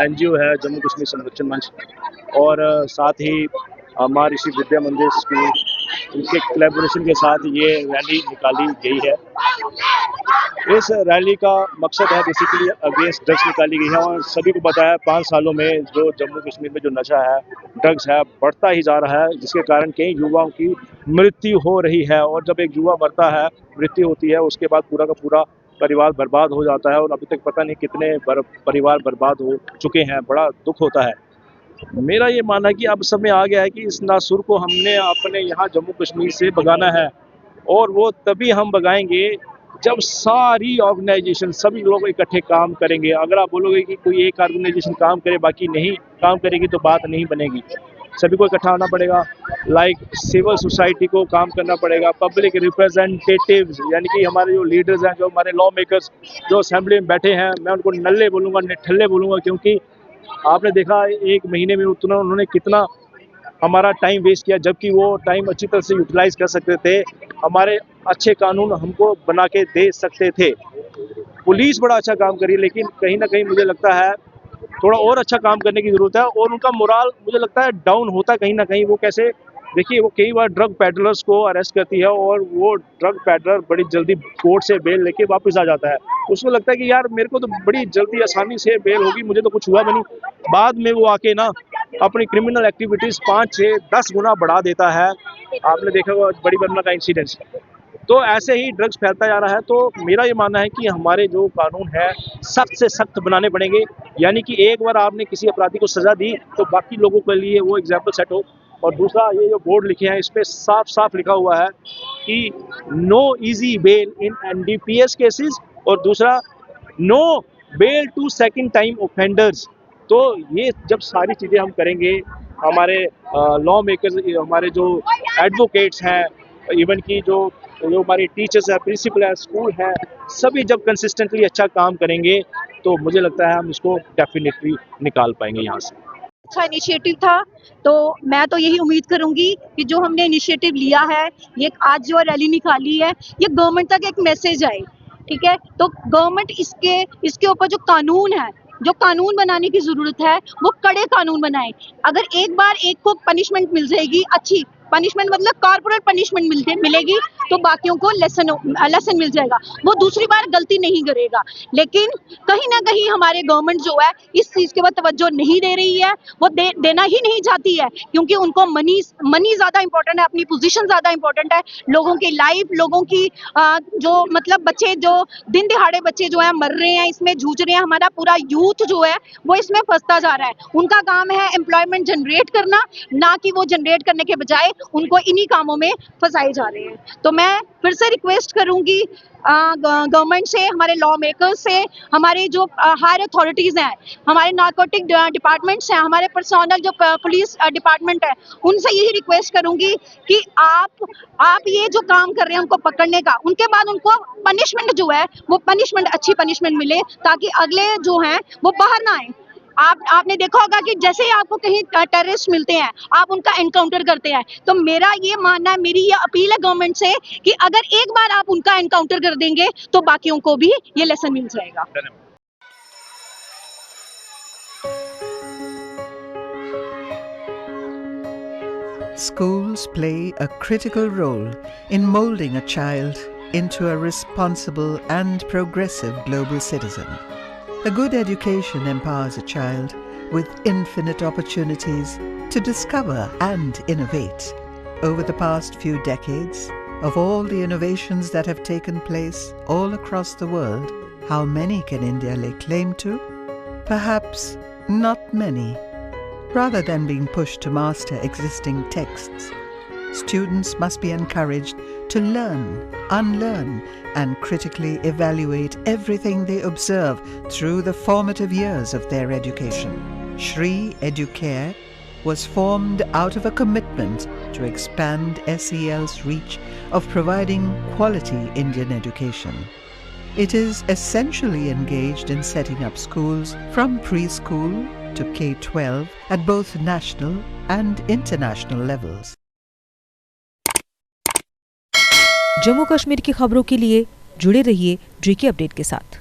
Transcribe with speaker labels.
Speaker 1: NGO है जम्मू कश्मीर संरक्षण मंच और साथ ही महर्षि विद्या मंदिर स्कूल, इनके कोलैबोरेशन के साथ ये रैली निकाली गई है। इस रैली का मकसद है बेसिकली अगेंस्ट ड्रग्स निकाली गई है और सभी को पता है 5 सालों में जो जम्मू कश्मीर में जो नशा है, ड्रग्स है, बढ़ता ही जा रहा है, जिसके कारण कई युवाओं की मृत्यु हो रही है और जब एक युवा मरता है, मृत्यु होती है, उसके बाद पूरा का पूरा परिवार बर्बाद हो जाता है और अभी तक पता नहीं कितने परिवार बर्बाद हो चुके हैं। बड़ा दुख होता है। मेरा ये मानना है कि अब समय आ गया है कि इस नासुर को हमने अपने यहाँ जम्मू कश्मीर से भगाना है और वो तभी हम भगाएंगे जब सारी ऑर्गेनाइजेशन, सभी लोग इकट्ठे काम करेंगे। अगर आप बोलोगे कि कोई एक ऑर्गेनाइजेशन काम करे बाकी नहीं काम करेगी तो बात नहीं बनेगी। सभी को इकट्ठा आना पड़ेगा, लाइक सिविल सोसाइटी को काम करना पड़ेगा, पब्लिक रिप्रेजेंटेटिव्स यानी कि हमारे जो लीडर्स हैं, जो हमारे लॉ मेकर्स जो असेंबली में बैठे हैं, मैं उनको नल्ले बोलूँगा, निठल्ले बोलूँगा, क्योंकि आपने देखा 1 महीने में उन्होंने कितना हमारा टाइम वेस्ट किया, जबकि वो टाइम अच्छी तरह से यूटिलाइज कर सकते थे, हमारे अच्छे कानून हमको बना के दे सकते थे। पुलिस बड़ा अच्छा काम करी, लेकिन कहीं ना कहीं मुझे लगता है थोड़ा और अच्छा काम करने की जरूरत है और उनका मोराल मुझे लगता है डाउन होता है कहीं ना कहीं। वो कैसे, देखिए, वो कई बार ड्रग पैडलर्स को अरेस्ट करती है और वो ड्रग पैडलर बड़ी जल्दी कोर्ट से बेल लेके वापस आ जाता है। उसको लगता है कि यार मेरे को तो बड़ी जल्दी आसानी से बेल होगी, मुझे तो कुछ हुआ भी नहीं। बाद में वो आके ना अपनी क्रिमिनल एक्टिविटीज 5, 6, 10 गुना बढ़ा देता है। आपने देखा होगा बड़ी बर्मा का इंसिडेंस। तो ऐसे ही ड्रग्स फैलता जा रहा है। तो मेरा ये मानना है कि हमारे जो कानून है सख्त से सख्त बनाने पड़ेंगे, यानी कि एक बार आपने किसी अपराधी को सजा दी तो बाकी लोगों के लिए वो एग्जाम्पल सेट हो। और दूसरा, ये जो बोर्ड लिखे हैं इस पे साफ साफ लिखा हुआ है कि no easy bail in NDPS cases और दूसरा no bail to second time offenders. तो ये जब सारी चीज़ें हम करेंगे, हमारे लॉ मेकर्स, हमारे जो एडवोकेट्स हैं, इवन की जो हमारे टीचर्स है, प्रिंसिपल है, स्कूल है, सभी जब कंसिस्टेंटली अच्छा काम करेंगे तो मुझे लगता है हम इसको डेफिनेटली निकाल पाएंगे यहाँ से।
Speaker 2: अच्छा इनिशिएटिव था, तो मैं तो यही उम्मीद करूंगी कि जो हमने इनिशिएटिव लिया है, ये आज जो रैली निकाली है, ये गवर्नमेंट तक एक मैसेज आए। ठीक है, तो गवर्नमेंट इसके ऊपर जो कानून है, जो कानून बनाने की जरूरत है, वो कड़े कानून बनाए। अगर एक बार एक को पनिशमेंट मिल जाएगी, अच्छी पनिशमेंट मतलब कॉर्पोरेट पनिशमेंट मिलेगी, तो बाकियों को लेसन मिल जाएगा, वो दूसरी बार गलती नहीं करेगा। लेकिन कहीं ना कहीं हमारे गवर्नमेंट जो है इस चीज के ऊपर तवज्जो नहीं दे रही है, वो देना ही नहीं चाहती है, क्योंकि उनको मनी ज्यादा इंपॉर्टेंट है, अपनी पोजीशन ज्यादा इंपॉर्टेंट है। लोगों की लाइफ, लोगों की जो मतलब बच्चे जो दिन दिहाड़े बच्चे जो है मर रहे हैं, इसमें जूझ रहे हैं, हमारा पूरा यूथ जो है वो इसमें फंसता जा रहा है। उनका काम है एम्प्लॉयमेंट जनरेट करना, ना कि वो जनरेट करने के बजाय उनको इन्हीं कामों में फंसाए जा रहे हैं। तो मैं फिर से रिक्वेस्ट करूंगी गवर्नमेंट से, हमारे लॉ मेकर्स से, हमारे जो हायर अथॉरिटीज हैं, हमारे नार्कोटिक डिपार्टमेंट्स हैं, हमारे पर्सनल जो पुलिस डिपार्टमेंट है, उनसे यही रिक्वेस्ट करूंगी कि आप ये जो काम कर रहे हैं उनको पकड़ने का, उनके बाद उनको पनिशमेंट जो है वो पनिशमेंट, अच्छी पनिशमेंट मिले, ताकि अगले जो हैं वो बाहर ना आए। आपने देखा होगा कि जैसे ही आपको कहीं टेररिस्ट मिलते हैं, आप उनका एनकाउंटर करते हैं। तो मेरा ये मानना है, मेरी ये अपील है गवर्नमेंट से कि अगर एक बार आप उनका एनकाउंटर कर देंगे तो बाकियों को भी ये लेसन मिल जाएगा।
Speaker 3: Schools play a critical role in molding a child into a responsible and progressive global citizen. A good education empowers a child with infinite opportunities to discover and innovate. Over the past few decades, of all the innovations that have taken place all across the world, how many can India lay claim to? Perhaps not many. Rather than being pushed to master existing texts, students must be encouraged to learn, unlearn, and critically evaluate everything they observe through the formative years of their education. Shri Educare was formed out of a commitment to expand SEL's reach of providing quality Indian education. It is essentially engaged in setting up schools from preschool to K-12 at both national and international levels.
Speaker 4: Jammu Kashmir की खबरों के लिए जुड़े रहिए GK update के साथ।